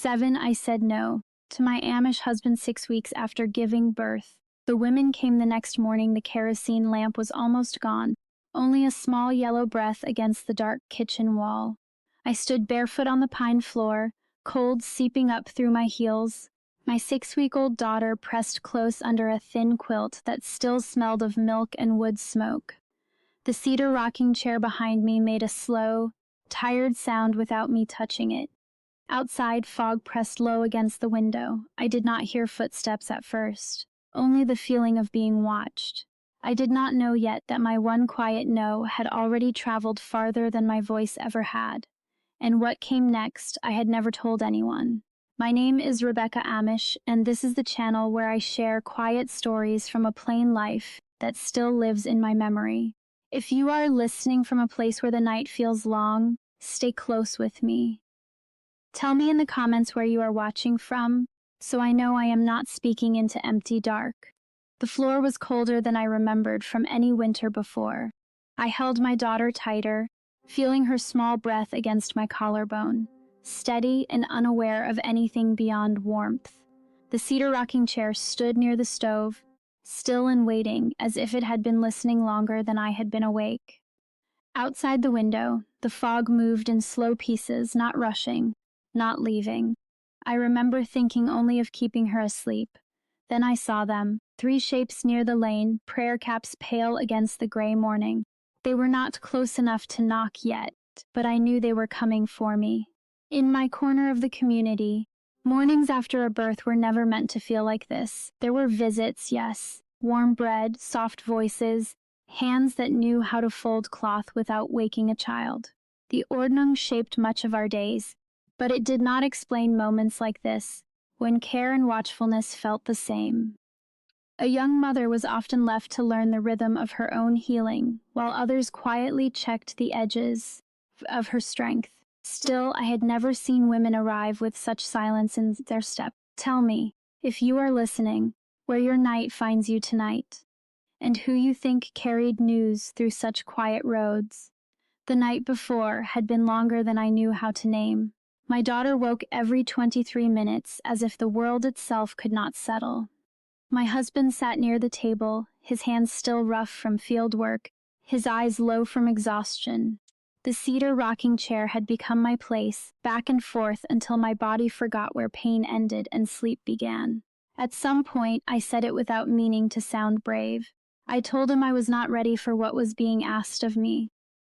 7, I said no to my Amish husband 6 weeks after giving birth. The women came the next morning. The kerosene lamp was almost gone, only a small yellow breath against the dark kitchen wall. I stood barefoot on the pine floor, cold seeping up through my heels, my 6-week-old daughter pressed close under a thin quilt that still smelled of milk and wood smoke. The cedar rocking chair behind me made a slow, tired sound without me touching it. Outside, fog pressed low against the window. I did not hear footsteps at first, only the feeling of being watched. I did not know yet that my one quiet no had already traveled farther than my voice ever had. And what came next, I had never told anyone. My name is Rebecca Amish, and this is the channel where I share quiet stories from a plain life that still lives in my memory. If you are listening from a place where the night feels long, stay close with me. Tell me in the comments where you are watching from, so I know I am not speaking into empty dark. The floor was colder than I remembered from any winter before. I held my daughter tighter, feeling her small breath against my collarbone, steady and unaware of anything beyond warmth. The cedar rocking chair stood near the stove, still and waiting, as if it had been listening longer than I had been awake. Outside the window, the fog moved in slow pieces, not rushing, not leaving. I remember thinking only of keeping her asleep. Then I saw them, 3 shapes near the lane, prayer caps pale against the gray morning. They were not close enough to knock yet, but I knew they were coming for me. In my corner of the community, mornings after a birth were never meant to feel like this. There were visits, yes, warm bread, soft voices, hands that knew how to fold cloth without waking a child. The ordnung shaped much of our days, but it did not explain moments like this, when care and watchfulness felt the same. A young mother was often left to learn the rhythm of her own healing, while others quietly checked the edges of her strength. Still, I had never seen women arrive with such silence in their step. Tell me, if you are listening, where your night finds you tonight, and who you think carried news through such quiet roads. The night before had been longer than I knew how to name. My daughter woke every 23 minutes, as if the world itself could not settle. My husband sat near the table, his hands still rough from field work, his eyes low from exhaustion. The cedar rocking chair had become my place, back and forth until my body forgot where pain ended and sleep began. At some point, I said it without meaning to sound brave. I told him I was not ready for what was being asked of me.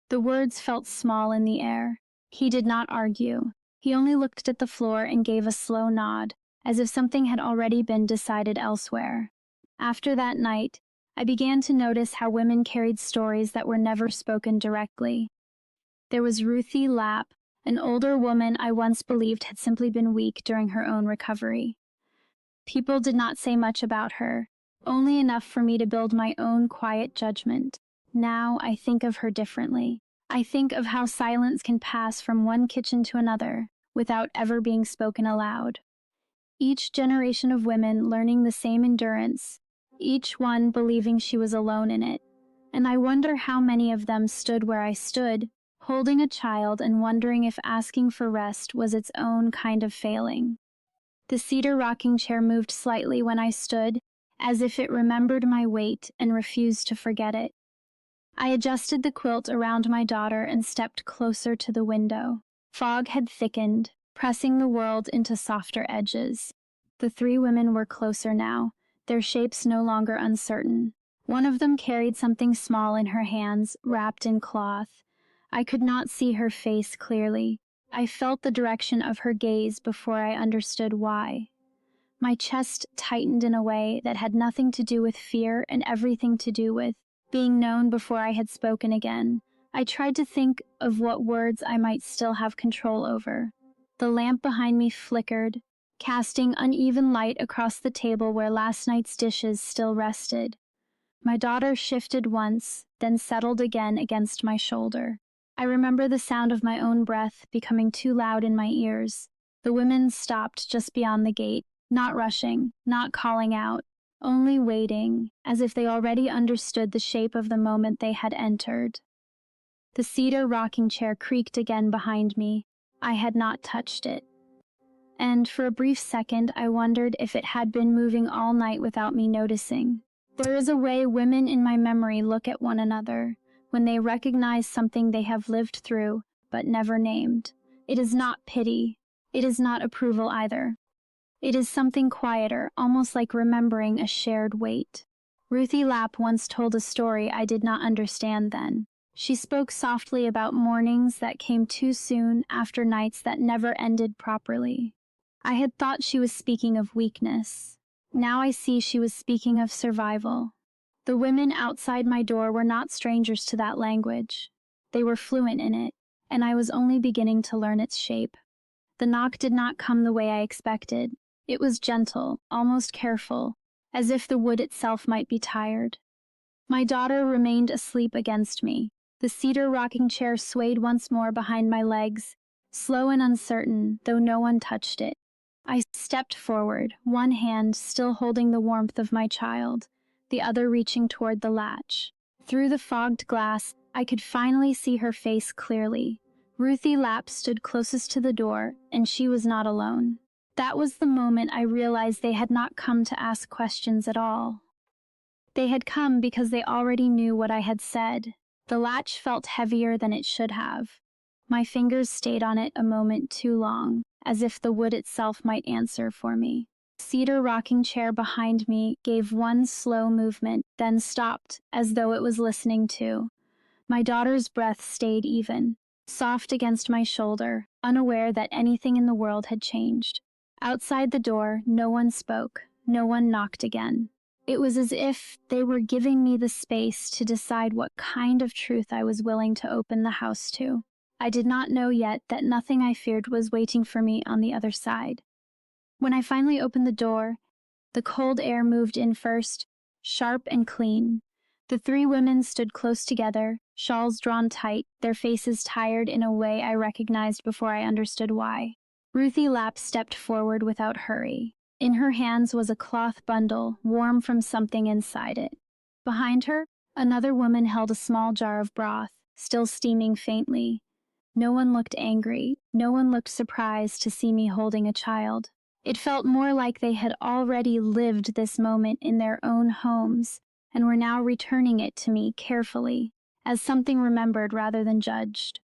The words felt small in the air. He did not argue. He only looked at the floor and gave a slow nod, as if something had already been decided elsewhere. After that night, I began to notice how women carried stories that were never spoken directly. There was Ruthie Lapp, an older woman I once believed had simply been weak during her own recovery. People did not say much about her, only enough for me to build my own quiet judgment. Now I think of her differently. I think of how silence can pass from one kitchen to another without ever being spoken aloud. Each generation of women learning the same endurance, each one believing she was alone in it. And I wonder how many of them stood where I stood, holding a child and wondering if asking for rest was its own kind of failing. The cedar rocking chair moved slightly when I stood, as if it remembered my weight and refused to forget it. I adjusted the quilt around my daughter and stepped closer to the window. Fog had thickened, pressing the world into softer edges. The 3 women were closer now, their shapes no longer uncertain. One of them carried something small in her hands, wrapped in cloth. I could not see her face clearly. I felt the direction of her gaze before I understood why. My chest tightened in a way that had nothing to do with fear and everything to do with being known before I had spoken again. I tried to think of what words I might still have control over. The lamp behind me flickered, casting uneven light across the table where last night's dishes still rested. My daughter shifted once, then settled again against my shoulder. I remember the sound of my own breath becoming too loud in my ears. The women stopped just beyond the gate, not rushing, not calling out, only waiting, as if they already understood the shape of the moment they had entered. The cedar rocking chair creaked again behind me. I had not touched it. And and for a brief second I wondered if it had been moving all night without me noticing. There is a way women in my memory look at one another when they recognize something they have lived through but never named. It is not pity. It is not approval either. It is something quieter, almost like remembering a shared weight. Ruthie Lapp once told a story I did not understand then. She spoke softly about mornings that came too soon after nights that never ended properly. I had thought she was speaking of weakness. Now I see she was speaking of survival. The women outside my door were not strangers to that language. They were fluent in it, and I was only beginning to learn its shape. The knock did not come the way I expected. It was gentle, almost careful, as if the wood itself might be tired. My daughter remained asleep against me. The cedar rocking chair swayed once more behind my legs, slow and uncertain, though no one touched it. I stepped forward, one hand still holding the warmth of my child, the other reaching toward the latch. Through the fogged glass, I could finally see her face clearly. Ruthie Lapp stood closest to the door, and she was not alone. That was the moment I realized they had not come to ask questions at all. They had come because they already knew what I had said. The latch felt heavier than it should have. My fingers stayed on it a moment too long, as if the wood itself might answer for me. The cedar rocking chair behind me gave one slow movement, then stopped, as though it was listening too. My daughter's breath stayed even, soft against my shoulder, unaware that anything in the world had changed. Outside the door, no one spoke, no one knocked again. It was as if they were giving me the space to decide what kind of truth I was willing to open the house to. I did not know yet that nothing I feared was waiting for me on the other side. When I finally opened the door, the cold air moved in first, sharp and clean. The three women stood close together, shawls drawn tight, their faces tired in a way I recognized before I understood why. Ruthie Lapp stepped forward without hurry. In her hands was a cloth bundle, warm from something inside it. Behind her, another woman held a small jar of broth, still steaming faintly. No one looked angry, no one looked surprised to see me holding a child. It felt more like they had already lived this moment in their own homes, and were now returning it to me carefully, as something remembered rather than judged.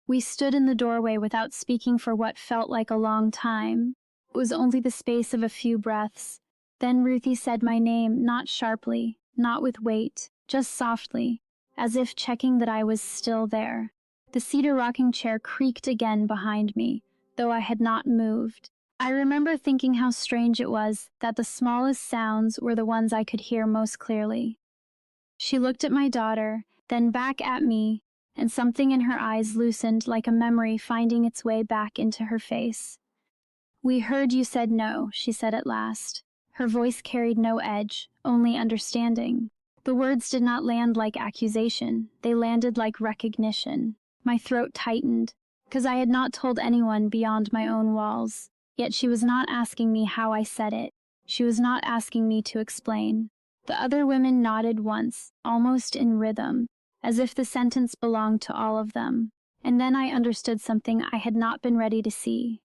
We stood in the doorway without speaking for what felt like a long time. It was only the space of a few breaths. Then Ruthie said my name, not sharply, not with weight, just softly, as if checking that I was still there. The cedar rocking chair creaked again behind me, though I had not moved. I remember thinking how strange it was that the smallest sounds were the ones I could hear most clearly. She looked at my daughter, then back at me, and something in her eyes loosened like a memory finding its way back into her face. "We heard you said no," she said at last. Her voice carried no edge, only understanding. The words did not land like accusation, they landed like recognition. My throat tightened, because I had not told anyone beyond my own walls. Yet she was not asking me how I said it. She was not asking me to explain. The other women nodded once, almost in rhythm, as if the sentence belonged to all of them. And then I understood something I had not been ready to see.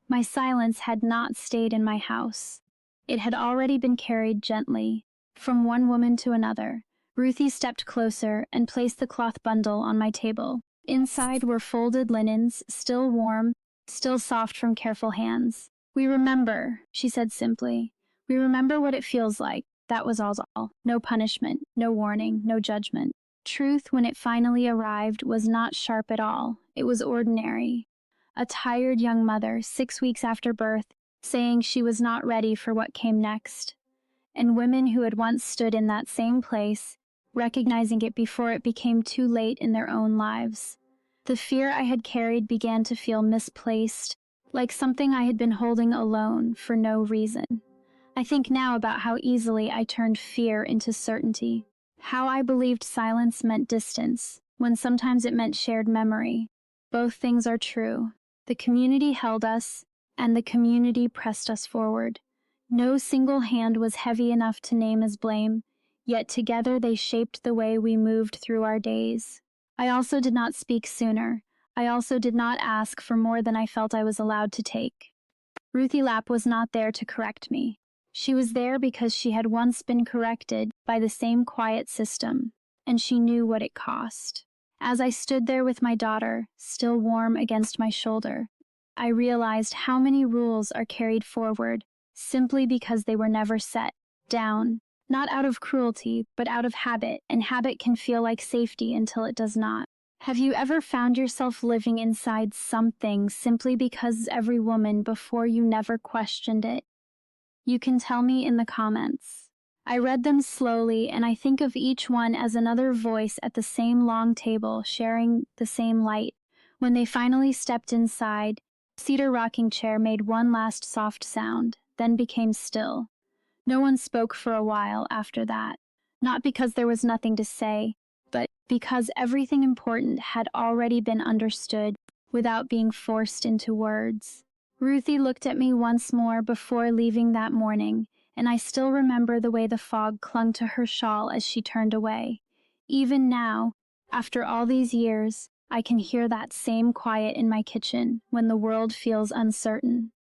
My silence had not stayed in my house. It had already been carried gently, from one woman to another. Ruthie stepped closer and placed the cloth bundle on my table. Inside were folded linens, still warm, still soft from careful hands. "We remember," she said simply. "We remember what it feels like." That was all. No punishment, no warning, no judgment. Truth, when it finally arrived, was not sharp at all. It was ordinary. A tired young mother, 6 weeks after birth, saying she was not ready for what came next. And women who had once stood in that same place, recognizing it before it became too late in their own lives. The fear I had carried began to feel misplaced, like something I had been holding alone for no reason. I think now about how easily I turned fear into certainty, how I believed silence meant distance, when sometimes it meant shared memory. Both things are true. The community held us, and the community pressed us forward. No single hand was heavy enough to name as blame, yet together they shaped the way we moved through our days. I also did not speak sooner. I also did not ask for more than I felt I was allowed to take. Ruthie Lapp was not there to correct me. She was there because she had once been corrected by the same quiet system, and she knew what it cost. As I stood there with my daughter, still warm against my shoulder, I realized how many rules are carried forward simply because they were never set down, not out of cruelty, but out of habit, and habit can feel like safety until it does not. Have you ever found yourself living inside something simply because every woman before you never questioned it? You can tell me in the comments. I read them slowly, and I think of each one as another voice at the same long table, sharing the same light. When they finally stepped inside, the cedar rocking chair made one last soft sound, then became still. No one spoke for a while after that, not because there was nothing to say, but because everything important had already been understood without being forced into words. Ruthie looked at me once more before leaving that morning, and I still remember the way the fog clung to her shawl as she turned away. Even now, after all these years, I can hear that same quiet in my kitchen when the world feels uncertain.